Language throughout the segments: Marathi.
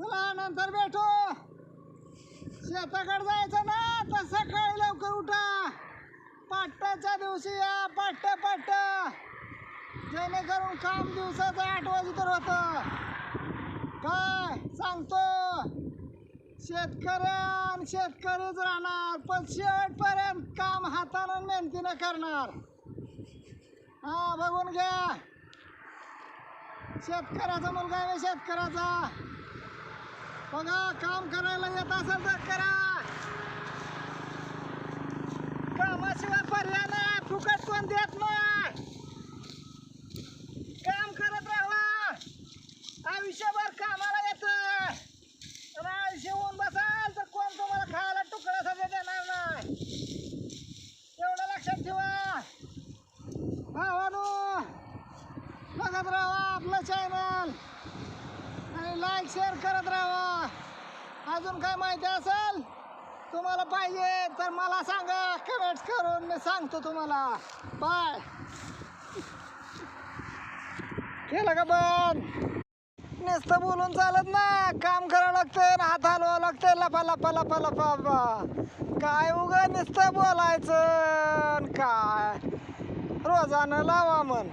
तुला नंतर भेटू. शेताकडे जायचं ना तर सकाळी लवकर उठा. पाट्याच्या दिवशी या पाट्ट जेणेकरून काम दिवसाचं 8 वाजे तर होतं. काय सांगतो, शेतकऱ्यान शेतकरीच राहणार, पण शेवटपर्यंत काम हातानं मेहनतीनं करणार. हा बघून घ्या, शेतकऱ्याचा मुलगा आहे शेतकऱ्याचा. बघा, काम करायला येत असेल तर करा. कामाशिवाय पर्याय नाही, फुकट कोण देत नाही. काम करत राहा, आयुष्यभर कामाला येतं. आयुष्य होऊन बसाल तर कोण तुम्हाला खायला तुकडा सगळं देणार नाही. एवढं लक्षात ठेवा भावानो. बघत राहा आपलं चॅनल आणि लाईक शेअर करत राहा. अजून काय माहिती असेल तुम्हाला पाहिजे तर मला सांगा, कमेंट्स करून मी सांगतो तुम्हाला. बाय. केलं का बंद? नुसतं बोलून चालत ना, काम करावं लागतं ना, हात हलवावं लागतं. लपा लपा लपा लपा काय उगा नुसतं बोलायचं. काय रोजानं लावा म्हण,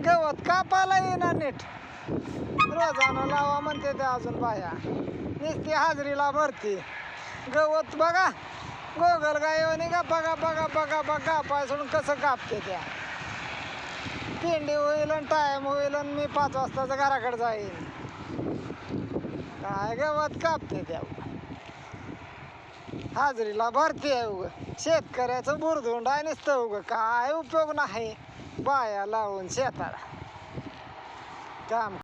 गवत कापायला येईना नीट. रोजानं लावा म्हणते ते अजून बाया, नुसती हाजरीला भरती. गवत बघा, गोगल गाय का बघा बघा बघा बघा पाय सोडून कसं कापते त्या. पिंडी होईल आणि टाइम होईल आणि मी 5 वाजताचं घराकडे जाईन. काय गवत कापते त्या, हाजरीला भरते. उग शेतकऱ्याचं बुरधुंड आहे नुसतं. उग काय उपयोग नाही बाया लावून शेताला काम.